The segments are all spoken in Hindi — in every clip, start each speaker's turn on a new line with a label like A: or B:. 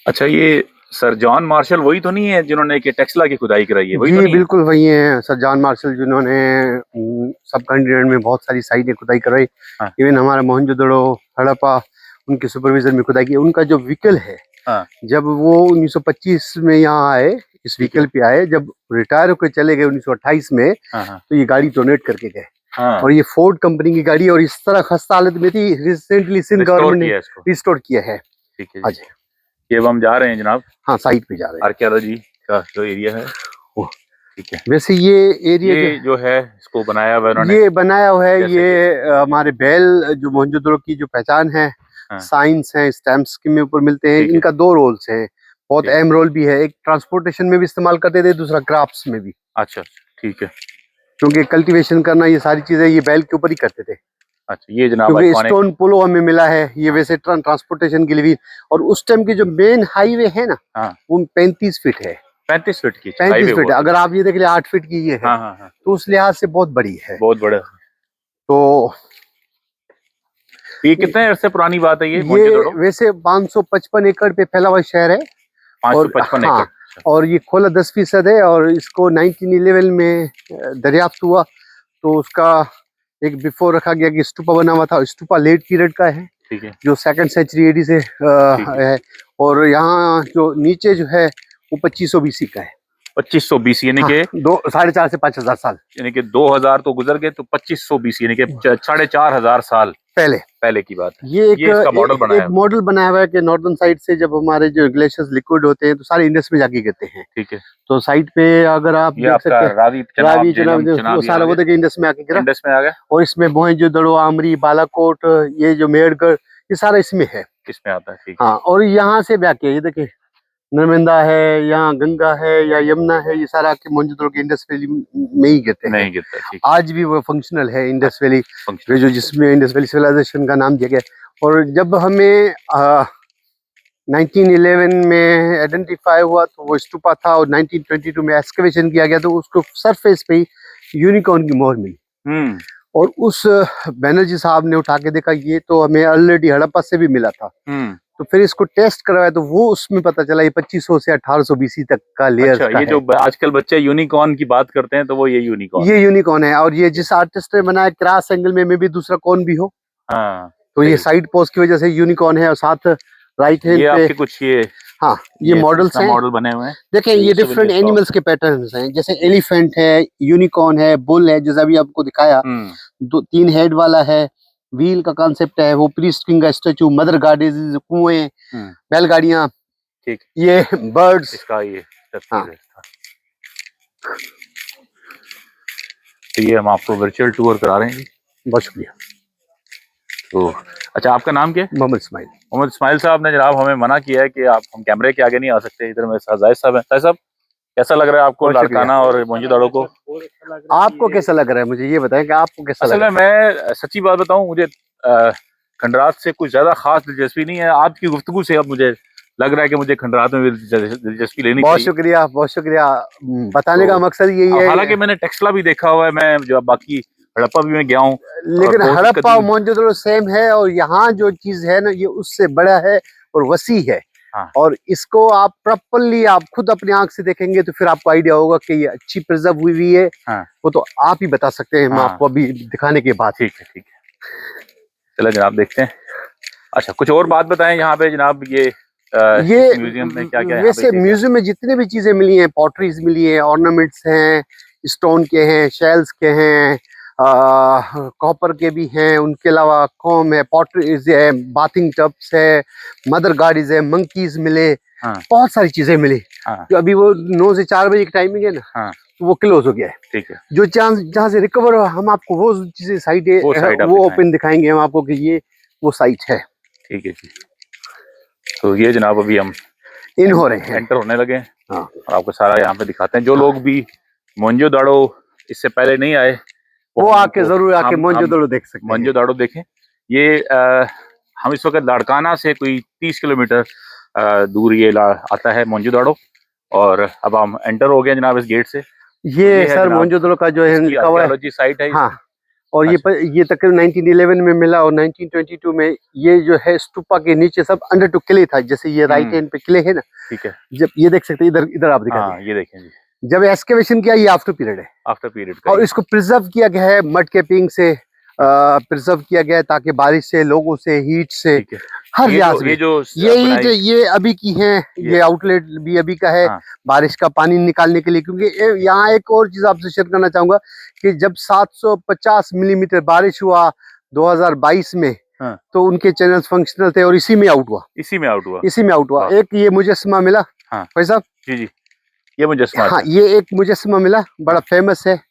A: अच्छा, ये सर जॉन मार्शल वही तो नहीं है जिन्होंने कि टेक्सला की खुदाई कराई है? वही तो
B: जी
A: नहीं है?
B: बिल्कुल वही हैं सर जॉन मार्शल, जिन्होंने सब कॉन्टिनेंट में बहुत सारी साइटें खुदाई कराई।
A: हाँ
B: इवन हमारा मोहनजोदड़ो, हड़प्पा, उनके सुपरविजन में खुदाई की। उनका जो व्हीकल है,
A: हाँ।
B: जब वो 1925 में यहाँ आए, इस
A: ठीक है।
B: व्हीकल पे आए, जब रिटायर होकर चले गए 1928 में,
A: हाँ हाँ
B: तो ये गाड़ी डोनेट करके गए।
A: हाँ।
B: और ये फोर्ड कंपनी की गाड़ी, और इस तरह खस्ता हालत में थी, रिसेंटली सिंध
A: रिस्टोर
B: गवर्नमेंट ने
A: किया है इसको।
B: रिस्टोर किया है।
A: ठीक है
B: हाँ
A: जी।
B: जी।
A: ये अब हम जा रहे हैं जनाब,
B: हाँ, साइट पे जा रहे
A: आर्कियोलॉजी का जो एरिया है।
B: हैं।
A: ठीक है।
B: वैसे ये एरिया जो
A: ये जो है इसको बनाया हुआ उन्होंने
B: ये बनाया हुआ है,
A: कैसे
B: ये
A: किया?
B: हमारे बैल जो मोहनजोदड़ो की जो पहचान है,
A: हाँ।
B: साइंस है, स्टैम्प्स के में ऊपर मिलते हैं।
A: ठीक है।
B: इनका दो रोल्स हैं, बहुत
A: ठीक।
B: अहम रोल भी है। एक ट्रांसपोर्टेशन में भी इस्तेमाल करते थे, दूसरा क्राफ्ट्स में भी,
A: अच्छा। ठीक है।
B: क्योंकि कल्टीवेशन करना, ये सारी चीजें ये बैल के ऊपर ही करते थे।
A: अच्छा, ये जनाब
B: क्योंकि
A: आइकॉनिक।
B: स्टोन पोलो हमें मिला है, ये
A: हाँ
B: वैसे ट्रांसपोर्टेशन के लिए भी। और उस टाइम की जो मेन हाईवे है ना,
A: हाँ।
B: वो 35 फीट है।
A: 35 फीट की हाईवे
B: 35 फीट
A: हुआ
B: है।
A: था।
B: अगर आप ये देख ले, 8 फीट की ये है,
A: हाँ हाँ हाँ।
B: तो उस लिहाज से बहुत बड़ी है।
A: बहुत बड़ा।
B: तो
A: ये कितने अरसे पुरानी बात है ये
B: ये
A: मोहनजोदड़ो?
B: वैसे 555 एकड़ पे फैला हुआ शहर है। और
A: 555 एकड़।
B: हाँ, और ये खोला 10% है। और इसको 1911 में दरियाफ्त हुआ, तो उसका एक बिफोर रखा गया कि स्तूपा बना हुआ था। स्तूपा लेट पीरियड का है,
A: ठीक है।
B: जो 2nd सेंचुरी एडी से
A: ठीक है।
B: है। और यहाँ जो नीचे जो है, वो 2500 BC का है।
A: 2520 यानी
B: हाँ,
A: कि
B: 4.5 से 5,000 साल
A: 2000 तो गुजर गए, तो 2520 यानी कि 4500 साल
B: पहले।
A: पहले की बात है।
B: ये
A: ये इसका मॉडल बनाया
B: एक
A: है।
B: मॉडल बनाया हुआ है कि नॉर्दर्न साइड से जब हमारे जो ग्लेशियर्स लिक्विड होते हैं, तो सारे इंडस में जाके गिरते हैं।
A: ठीक है।
B: तो साइट पे अगर आप
A: ये
B: देख
A: आपका
B: सकते हैं,
A: रावी चनाब
B: रावी
A: जेलम
B: चनाब, वो
A: चनाब ये आ
B: सारा वो
A: गया,
B: देखिए इंडस में आके गिरा।
A: इंडस में आ गया।
B: और इसमें मोहनजोदड़ो, आमरी, बालाकोट, ये जो मेहरगढ़, ये सारा इसमें है।
A: इसमें आता है। ठीक है।
B: हाँ, और यहाँ से बैके ये देखिए, नर्मदा है, यहाँ गंगा है या यमुना है, ये सारा के मोहनजोदड़ो के इंडस वैली में ही गिरते हैं।
A: नहीं गिरता। ठीक।
B: आज भी वो फंक्शनल है इंडस वैली,
A: फंक्शन।
B: जो जिसमें इंडस वैली सिविलाइजेशन का नाम दिया गया। और जब हमें 1911 में आइडेंटिफाई हुआ, तो वो स्तूपा था। और 1922 में एक्सकवेशन किया गया, तो उसको सरफेस पे ही यूनिकॉर्न की मोहर मिली। और उस बैनर्जी साहब ने उठा के देखा, ये तो हमें ऑलरेडी हड़प्पा से भी मिला था। तो फिर इसको टेस्ट करवाया, तो वो उसमें पता चला ये 2500 से 1800 BC तक का लेयर्स
A: अच्छा,
B: का
A: ये
B: है।
A: जो आजकल बच्चे यूनिकॉर्न की बात करते हैं, तो वो ये यूनिकॉर्न।
B: ये यूनिकॉर्न है। और ये जिस आर्टिस्ट ने बनाया, क्रॉस एंगल में भी दूसरा कौन भी हो,
A: हाँ।
B: तो ये
A: सही।
B: साइड पोज की वजह से यूनिकॉर्न है। और साथ राइट हैंड
A: ये
B: पे,
A: आपके कुछ ये
B: हाँ, ये मॉडल्स हैं।
A: मॉडल बने हुए हैं।
B: देखें, ये डिफरेंट एनिमल्स के पैटर्न्स हैं, जैसे एलिफेंट है, यूनिकॉर्न है, बुल है, जैसा अभी आपको दिखाया। 3 हेड वाला है, व्हील का कॉन्सेप्ट है, वो प्रीस्ट किंग का स्टेचू, मदर गार्डेज, कुएं, बैलगाड़ियां,
A: ठीक।
B: ये बर्ड्स।
A: इसका ये
B: हाँ।
A: तो ये हम आपको वर्चुअल टूर करा रहे हैं।
B: बहुत शुक्रिया।
A: तो अच्छा, आपका नाम क्या है?
B: मोहम्मद इस्माइल।
A: मोहम्मद इस्माइल साहब ने जनाब हमें मना किया है कि हम कैमरे के आगे नहीं आ सकते। इधर मेरे साथ जाहिद साहब हैं। जाहिद साहब, कैसा लग रहा है आपको
B: बहुत शुक्रिया।
A: लाड़काना और मोहनजोदड़ो को?
B: आपको कैसा लग रहा है, मुझे ये बताएं कि आपको कैसा लग
A: असल
B: रहा
A: में मैं सच्ची बात बताऊं, मुझे खंडरात से कुछ ज्यादा खास दिलचस्पी नहीं है। आपकी गुफ्तगू से अब मुझे लग रहा है कि मुझे खंडरात में भी दिलचस्पी लेनी
B: है? बहुत
A: चाहिए।
B: शुक्रिया, बहुत शुक्रिया। बताने
A: तो
B: का मकसद यही है।
A: हालांकि मैंने टेक्सला भी देखा हुआ है, मैं जो बाकी हड़प्पा भी मैं गया हूँ, और
B: लेकिन
A: बहुत ही
B: हड़प्पा और
A: कदीम।
B: मोहनजोदड़ो सेम है। और यहाँ जो चीज है ना, ये उससे बड़ा है और वसी है।
A: हाँ।
B: और इसको आप प्रॉपरली आप खुद अपनी आंख से देखेंगे, तो फिर आपको आइडिया होगा कि ये अच्छी प्रिजर्व हुई हुई है।
A: हाँ।
B: वो तो आप ही बता सकते हैं, मैं
A: हाँ।
B: आपको अभी दिखाने के बाद।
A: ठीक है। ठीक है, चलो जनाब देखते हैं। अच्छा, कुछ और बात बताएं यहाँ पे जनाब, ये
B: ये
A: म्यूजियम में क्या क्या है?
B: वैसे म्यूजियम में जितने भी चीजें मिली हैं, पॉटरीज मिली है, ऑर्नामेंट्स हैं, स्टोन के हैं, शेल्स के हैं, कॉपर के भी हैं। उनके अलावा कॉम है, पॉटरीज है, बाथिंग टब्स है, मदर गार्डीज है, मंकीज मिले।
A: हाँ।
B: बहुत सारी चीजें मिली।
A: हाँ।
B: जो अभी वो 9 से 4 बजे की टाइमिंग है ना,
A: हाँ।
B: तो वो क्लोज हो गया है।
A: ठीक है।
B: जो चांस जहाँ से रिकवर हो, हम आपको वो चीजें साइट
A: वो साइड आप
B: वो
A: दिखाएं।
B: ओपन दिखाएंगे हम आपको कि ये वो साइट है।
A: ठीक है जी। तो ये जनाब अभी हम
B: इन हो रहे हैं,
A: एंटर होने लगे हैं।
B: हाँ।
A: और आपको सारा यहाँ पे दिखाते हैं। जो लोग भी मोहनजोदड़ो इससे पहले नहीं आए,
B: वो आके जरूर आके मोहनजोदड़ो देख सकते हैं।
A: मोहनजोदड़ो देखें। ये हम इस वक्त लाड़काना से कोई 30 किलोमीटर दूर ये आता है मोहनजोदड़ो। और अब हम एंटर हो गए जनाब इस गेट से।
B: ये
A: है
B: सर
A: जनाब
B: मोहनजोदड़ो का जो है
A: इसकी
B: लिखा हुआ है।
A: आर्कियोलॉजी साइट है।
B: हाँ, और ये तकरीबन 1911 में मिला और 1922 में ये जो है स्तूपा के नीचे सब अंडर टू किले था, जैसे ये राइट हैंड पे किले है ना।
A: ठीक है,
B: जब ये देख सकते हैं, इधर इधर आप दिखा
A: हाँ ये देखें जी,
B: जब एक्सकेवेशन किया, ये आफ्टर पीरियड है,
A: आफ्टर पीरियड का।
B: और इसको प्रिजर्व किया गया है मड कैपिंग से, प्रिजर्व किया गया है ताकि बारिश से, लोगों से, हीट से, हर लिहाज में। ये ईंट ये अभी की हैं, ये आउटलेट भी अभी का है, बारिश का पानी निकालने के लिए। क्योंकि यहाँ एक और चीज आपसे शेयर करना चाहूंगा कि जब 750 मिलीमीटर बारिश हुआ 2022 में, तो उनके चैनल्स फंक्शनल थे और इसी में आउट हुआ, इसी में आउट हुआ। एक ये मुजस्समा मिला भाई साहब जी,
A: ये मुजस्समा,
B: हाँ ये एक मुजस्समा मिला, बड़ा फेमस है,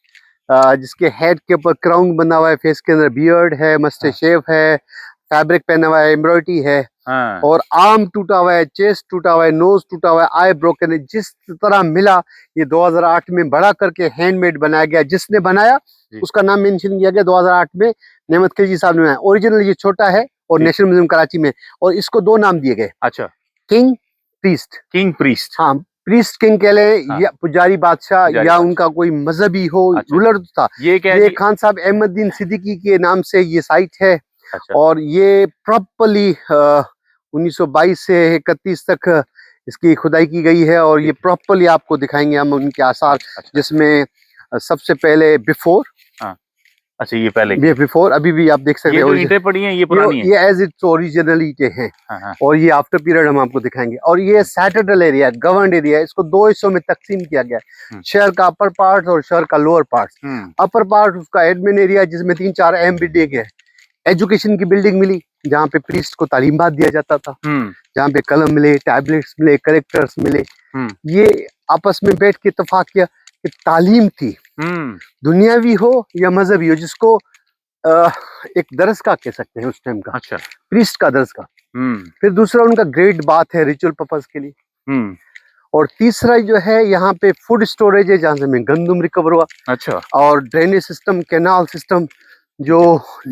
B: जिसके हेड के ऊपर क्राउन बना हुआ है, फेस के अंदर बियर्ड है, मस्टैच शेव है, फैब्रिक पहना हुआ है, एम्ब्रॉयडरी है, और आर्म टूटा हुआ है, चेस्ट टूटा हुआ है, नोज टूटा हुआ है, आई ब्रोकन है। जिस तरह मिला ये 2008 में बड़ा करके हैंडमेड बनाया गया। जिसने बनाया उसका नाम मेंशन किया गया 2008 में, नेमत खिलजी साहब ने बनाया। ओरिजिनल ये छोटा है और नेशनल म्यूजियम कराची में, और इसको 2 नाम दिए गए।
A: अच्छा,
B: किंग प्रीस्ट, हाँ प्रीस्ट किंग कह ले, या पुजारी बादशाह, या उनका कोई मजहबी हो, रूलर था। ये खान साहब अहमदुद्दीन सिद्दीकी के नाम से ये साइट है। और ये प्रॉपरली 1922 से 31 तक इसकी खुदाई की गई है, और ये प्रॉपरली आपको दिखाएंगे हम उनके आसार, जिसमें सबसे पहले बिफोर,
A: अच्छा ये पहले,
B: ये बिफोर, अभी भी आप देख सकते हैं
A: ईंटें पड़ी हैं, ये पुरानी है,
B: ये एज इट्स ओरिजिनल ईंटें हैं। और ये आफ्टर पीरियड हम आपको दिखाएंगे। और ये सैटरडल एरिया, गवर्नड एरिया, इसको 2 हिस्सों में तकसीम किया गया है, शहर का अपर पार्ट और शहर का लोअर पार्ट। अपर पार्ट उसका एडमिन एरिया, जिसमें 3-4 अहम बिल्डिंग है। एजुकेशन की बिल्डिंग मिली, जहाँ पे प्रीस्ट को तालीमात दिया जाता था, जहाँ पे कलम मिले, टैबलेट्स मिले, करेक्टर्स मिले। ये आपस में बैठ के इत्तेफाक किया कि तालीम थी, दुनियावी हो या मजहबी हो, जिसको एक दरस का कह सकते हैं उस टाइम का। अच्छा, प्रीस्ट का दरस का। फिर दूसरा उनका ग्रेट बात है रिचुअल पर्पस के लिए। और तीसरा जो है यहाँ पे फूड स्टोरेज है, जहाँ से में गंदम रिकवर हुआ। अच्छा, और ड्रेनेज सिस्टम, कैनाल सिस्टम जो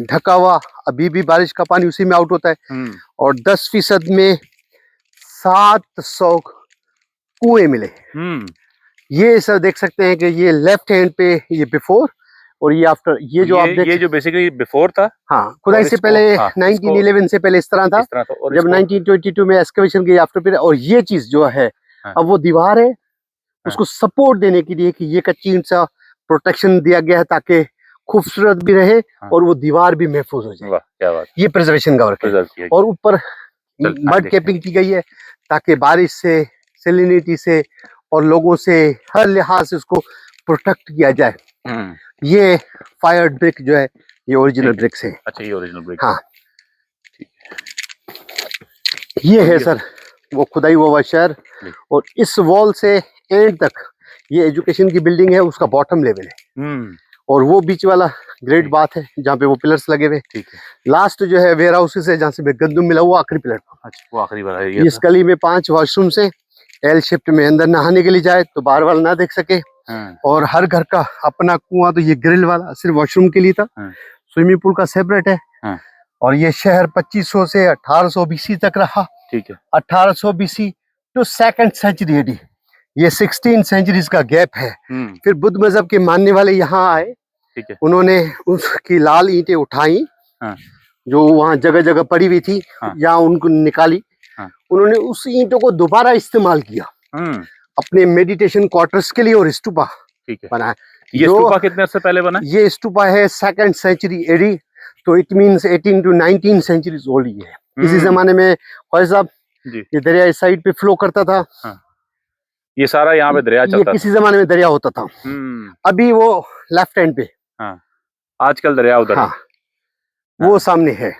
B: ढका हुआ, अभी भी बारिश का पानी उसी में आउट होता है। और 10% में 700 कुएं मिले। ये सर देख सकते हैं कि ये लेफ्ट हैंड पे ये बिफोर और ये आफ्टर। ये जो आप
A: ये जो बेसिकली बिफोर था,
B: हाँ खुदाई से पहले, 1911 से पहले इस तरह था। जब 1922 में एक्सकवेशन की आफ्टर पीरियड। और ये चीज जो है अब वो दीवार है, उसको सपोर्ट देने के लिए कि ये कच्ची ईंट सा प्रोटेक्शन दिया गया है ताकि खूबसूरत भी रहे और वो दीवार भी महफूज हो जाए।
A: क्या बात,
B: ये प्रिजर्वेशन का वर्क है। और ऊपर मड कैपिंग की गई है ताकि बारिश से, सैलिनिटी से और लोगों से हर लिहाज से उसको प्रोटेक्ट किया जाए। ये फायर ब्रिक जो है ये ओरिजिनल ब्रिक्स है।
A: अच्छा, ये ओरिजिनल ब्रिक,
B: हाँ ये है सर वो खुदाई हुआ शहर। और इस वॉल से एंड तक ये एजुकेशन की बिल्डिंग है, उसका बॉटम लेवल है। और वो बीच वाला ग्रेट बात है जहाँ पे वो पिलर्स लगे हुए। ठीक है, लास्ट जो है वेयर हाउसेस है, जहाँ से गंदम मिला वो आखिरी पिलर।
A: अच्छा, वो आखिरी वाला है।
B: इस गली में 5 वॉशरूम से एल शिफ्ट में अंदर नहाने के लिए जाए तो बाहर वाला ना देख सके। और हर घर का अपना कुआं, तो ये ग्रिल वाला सिर्फ वॉशरूम के लिए था। स्विमिंग पूल का सेपरेट है। और ये शहर 2500 से 1800 BC तक रहा। ठीक है, 1800 BC to 2nd century AD, ये 16 सेंचुरीज का गैप है। फिर बुद्ध मजहब के मानने वाले यहाँ आए। ठीक है, उन्होंने उसकी लाल ईंटें उठाई जो वहाँ जगह जगह पड़ी हुई थी, यहाँ उनको निकाली। उन्होंने उस ईंटों को दोबारा इस्तेमाल किया अपने मेडिटेशन क्वार्टर्स के लिए और स्तूपा बनाया।
A: ये स्तूपा कितने से पहले बना?
B: ये स्तूपा है 2nd सेंचुरी AD, तो it means 18 to 19 centuries old ही है। इसी जमाने में ख्वाजा साहब ये दरिया इस साइड पे फ्लो करता था।
A: ये सारा यहाँ पे दरिया चलता था।
B: किसी जमाने में दरिया होता था। अभी वो लेफ्ट हैंड पे,
A: आजकल दरिया उधर
B: वो सामने है।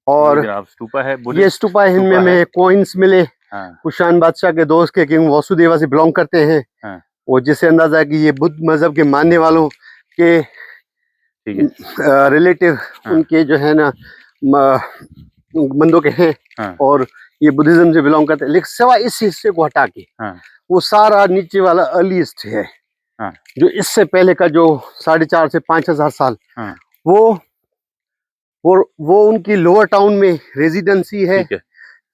B: और
A: स्तूपा है,
B: ये स्तूपा है, इनमें में कॉइन्स मिले। कुशान बादशाह के दोस्त के किंग वासुदेवा से बिलोंग करते हैं। वो जिससे अंदाजा है कि ये बुद्ध मजहब के मानने वालों के रिलेटिव उनके जो है ना बंदों के हैं। और ये बुद्धिज्म से बिलोंग करते हैं। लेकिन सिवा इस हिस्से को हटा के वो सारा नीचे वाला अर्लीस्ट है, जो इससे पहले का जो 4,500 से 5,000 साल, वो उनकी लोअर टाउन में रेजिडेंसी है,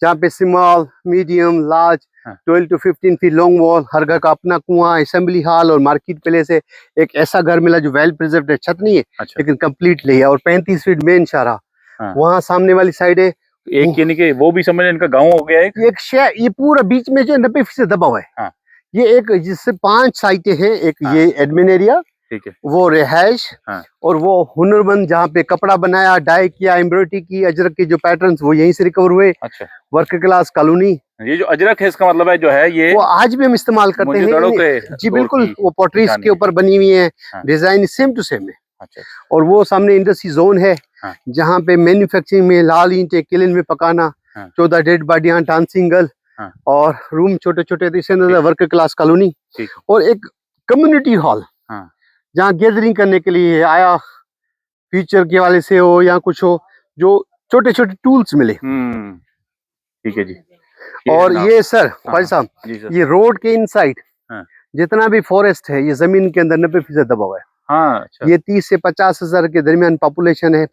B: जहाँ पे स्मॉल, मीडियम, लार्ज,
A: हाँ।
B: 12 to 15 फीट लॉन्ग वॉल, हर घर का अपना कुआं, असेंबली हॉल और मार्केट प्लेस है। एक ऐसा घर मिला जो वेल प्रिजर्व्ड है, छत नहीं है
A: अच्छा।
B: लेकिन कंप्लीटली है, और 35 फीट मेन शारा।
A: हाँ।
B: वहाँ सामने वाली साइड है
A: एक यानी कि वो भी समझ इनका गांव हो गया एक
B: शहर, ये पूरा बीच में जो 90% दबा हुआ है।
A: हाँ।
B: ये एक, जिससे 5 साइटें हैं, एक
A: हाँ।
B: ये एडमिन एरिया,
A: ठीक है,
B: वो रिहाइश,
A: हाँ।
B: और वो हुनरमंद जहाँ पे कपड़ा बनाया, डाई किया, एम्ब्रॉयडरी की, अजरक के जो पैटर्न्स वो यहीं से रिकवर हुए।
A: अच्छा,
B: वर्क क्लास कॉलोनी,
A: ये जो अजरक है इसका मतलब है जो है ये
B: वो आज भी हम इस्तेमाल करते
A: मोहनजोदड़ो
B: हैं।
A: के
B: जी
A: दौर
B: बिल्कुल,
A: की
B: वो पोट्रीज
A: निशानी
B: के
A: है।
B: ऊपर बनी हुई है,
A: हाँ।
B: डिजाइन सेम टू सेम है।
A: अच्छा,
B: और वो सामने इंडस्ट्री जोन है,
A: हाँ।
B: जहाँ पे मैन्युफैक्चरिंग में लाल ईंटें किलन में पकाना,
A: हाँ।
B: 14 डेड बॉडियां, डांसिंग गर्ल,
A: हाँ।
B: और रूम छोटे छोटे, वर्क क्लास कॉलोनी,
A: ठीक।
B: और एक कम्युनिटी हॉल,
A: हाँ।
B: जहाँ गैदरिंग करने के लिए आया, फ्यूचर के वाले से हो या कुछ हो, जो छोटे छोटे टूल्स मिले।
A: ठीक है जी।
B: और ये सर
A: हाँ,
B: भाई साहब,
A: जी सर।
B: ये रोड के इनसाइड
A: हाँ।
B: जितना भी फॉरेस्ट है, ये जमीन के अंदर 90% दबा हुआ है।
A: हाँ, अच्छा।
B: ये 30 से 50 हजार के दरमियान पॉपुलेशन है।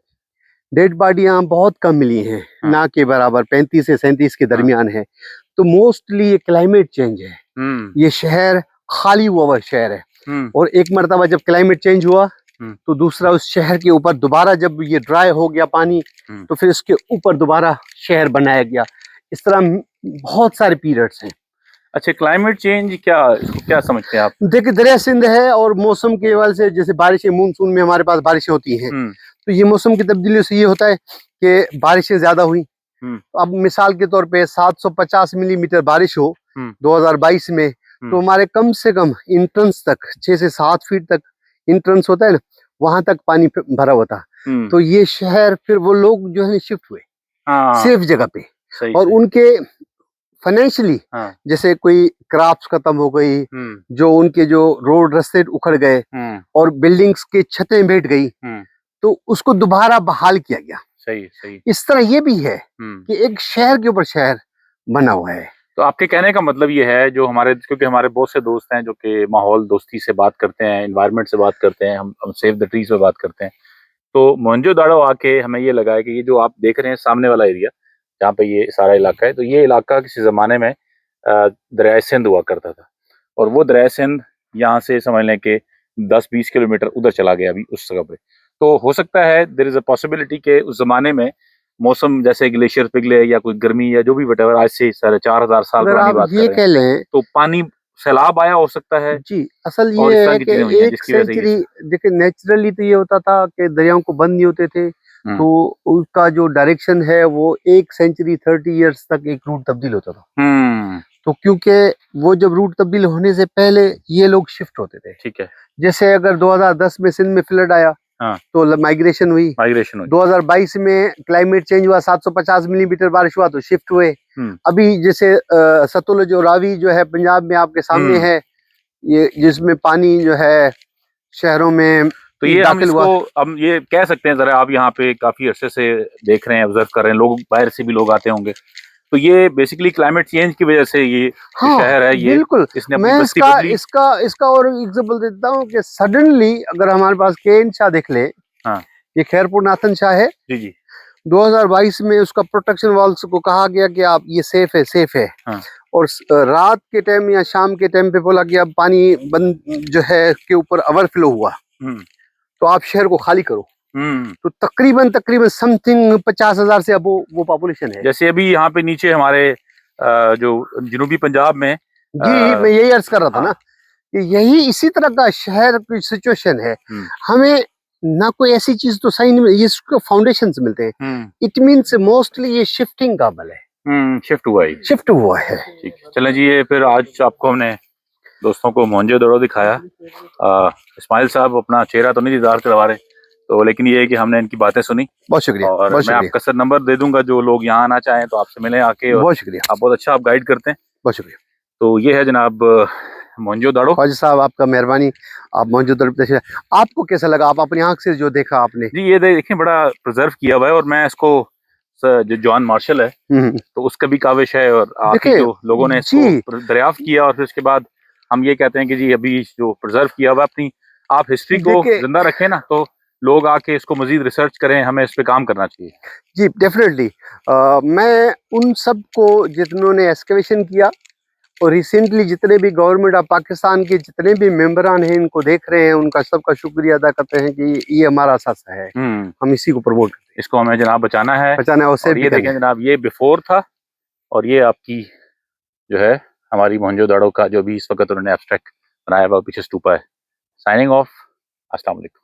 B: डेड बॉडियां बहुत कम मिली हैं,
A: हाँ।
B: ना के बराबर 35 से 37 के दरमियान है। तो मोस्टली ये क्लाइमेट चेंज है। ये शहर खाली हुआ हुआ शहर है, और एक मरतबा जब क्लाइमेट चेंज हुआ तो दूसरा उस शहर के ऊपर दोबारा जब ये ड्राई हो गया पानी, तो फिर इसके ऊपर दोबारा शहर बनाया गया। इस तरह बहुत सारे पीरियड्स हैं।
A: अच्छा, क्लाइमेट चेंज क्या, इसको क्या समझते हैं आप?
B: देखिए, दरिया सिंध है और मौसम के वजह से, जैसे बारिशें, मानसून में हमारे पास बारिशें होती हैं, तो ये मौसम की तब्दीलियों से ये होता है कि बारिशें ज्यादा हुई। अब मिसाल के तौर पे 750 मिलीमीटर बारिश हो 2022 में, तो हमारे कम से कम इंट्रेंस तक 6 से 7 फीट तक इंट्रेंस होता है ना, वहां तक पानी भरा हुआ था। तो ये शहर, फिर वो लोग जो है शिफ्ट हुए सेफ जगह पे, और उनके फाइनेंशियली, जैसे कोई क्रॉप्स खत्म हो गई, जो उनके जो रोड रास्ते उखड़ गए, और बिल्डिंग्स की छतें बैठ गई, तो उसको दोबारा बहाल किया गया।
A: सही।
B: इस तरह ये भी है कि एक शहर के ऊपर शहर बना हुआ है।
A: तो आपके कहने का मतलब ये है, जो हमारे, क्योंकि हमारे बहुत से दोस्त हैं जो कि माहौल दोस्ती से बात करते हैं, एनवायरनमेंट से बात करते हैं, हम सेव द ट्रीज पे बात करते हैं, तो मोहनजोदड़ो आके हमें ये लगा है कि ये जो आप देख रहे हैं सामने वाला एरिया, जहाँ पे ये सारा इलाका है, तो ये इलाका किसी ज़माने में दरियाए सिंध हुआ करता था, और वो दरियाए सिंध यहाँ से समझ लें कि 10-20 किलोमीटर उधर चला गया अभी उस जगह पे। तो हो सकता है देयर इज़ अ पॉसिबिलिटी कि उस ज़माने में मौसम, जैसे ग्लेशियर पिघले या कोई गर्मी या जो भी व्हाटएवर, आज से 4,500 साल
B: अगर
A: पुरानी
B: आप
A: बात कर
B: ये
A: रहे
B: कह
A: हैं,
B: लें,
A: तो पानी सैलाब आया हो सकता है,
B: जी, असल
A: और
B: ये
A: इस तरह
B: है
A: की
B: कि
A: चीजें हुई हैं
B: एक
A: जिसकी वजह से
B: सेंचुरी, देखिए नेचुरली तो ये होता था कि दरियाओं को बंद नहीं होते थे, तो उसका जो डायरेक्शन है वो एक सेंचुरी 30 इयर्स तक एक रूट तब्दील होता था। तो क्योंकि वो जब रूट तब्दील होने से पहले ये लोग शिफ्ट होते थे।
A: ठीक है।
B: जैसे अगर 2010 में सिंध में फ्लड आया, तो माइग्रेशन हुई। 2022 में क्लाइमेट चेंज हुआ, 750 मिलीमीटर बारिश हुआ, तो शिफ्ट हुए। अभी जैसे सतलुज और रावी जो है पंजाब में आपके सामने है, ये जिसमें पानी जो है शहरों में,
A: तो ये हम ये कह सकते हैं, जरा आप यहाँ पे काफी अरसे से देख रहे हैं, ऑब्जर्व कर रहे हैं, लोग बाहर से भी लोग आते होंगे, तो ये बेसिकली क्लाइमेट चेंज की वजह से ये शहर है, ये
B: बिल्कुल।
A: इसने अपनी
B: मैं
A: बस्ती बदली।
B: इसका और एग्जांपल देता हूँ कि सडनली अगर हमारे पास केएन शाह देख ले, ये खैरपुर नाथन शाह है,
A: जी
B: 2022 में उसका प्रोटेक्शन वॉल्स को कहा गया कि आप ये सेफ है। और रात के टाइम या शाम के टाइम पे बोला कि अब पानी बंद जो है के ऊपर ओवरफ्लो हुआ, तो आप शहर को खाली करो। तो तकरीबन समथिंग 50,000 से अब वो पॉपुलेशन है।
A: जैसे अभी यहाँ पे नीचे हमारे जो जनूबी पंजाब में,
B: जी मैं यही अर्ज कर रहा था ना, कि यही इसी तरह का शहर की सिचुएशन है। हमें ना कोई ऐसी चीज तो सही नहीं मिली, इसको फाउंडेशन से मिलते हैं। इट मीन्स मोस्टली ये शिफ्टिंग का अमल है, शिफ्ट हुआ है।
A: ठीक है, चलें जी, ये फिर आज आपको हमने दोस्तों को मोहनजोदड़ो दिखाया। इस्माइल साहब अपना चेहरा तो नहीं दीदार करवा रहे, तो लेकिन ये है कि हमने इनकी बातें सुनी।
B: बहुत शुक्रिया।
A: और मैं आपका सर नंबर दे दूंगा, जो लोग यहाँ आना चाहें तो आपसे मिलें आके।
B: बहुत शुक्रिया,
A: आप बहुत अच्छा आप गाइड करते हैं।
B: बहुत शुक्रिया।
A: तो ये है जनाब मोहनजोदड़ो।
B: ख्वाजा साहब आपका मेहरबानी, आप मोहनजोदड़ो, आपको कैसा लगा, आप अपनी आंख से जो देखा आपने?
A: जी ये देखें, बड़ा प्रिजर्व किया हुआ है, और मैं इसको जो जॉन मार्शल है तो उसका भी काविश है, और आपके जो लोगों ने इसको दरियाफ्त किया, और फिर उसके बाद हम ये कहते हैं कि जी अभी जो प्रिजर्व किया हुआ अपनी, आप हिस्ट्री को जिंदा रखें ना, तो लोग आके इसको मजीद रिसर्च करें, हमें इस पे काम करना चाहिए?
B: जी डेफिनेटली। मैं उन सब को जिन्होंने एक्सकवेशन किया और रिसेंटली जितने भी गवर्नमेंट ऑफ पाकिस्तान के जितने भी मेंबरान हैं इनको देख रहे हैं, उनका सबका शुक्रिया अदा करते हैं कि ये हमारा असासा है, हम इसी को प्रमोट करते हैं।
A: इसको हमें जनाब बचाना है
B: और
A: और ये देखें जनाब, ये बिफोर था और ये आपकी जो है हमारी मोहनजोदाड़ो का जो भी इस वक्त उन्होंने एब्स्ट्रैक्ट बनाया हुआ पीछे स्तूपा है। साइनिंग ऑफ, अस्सलाम वालेकुम।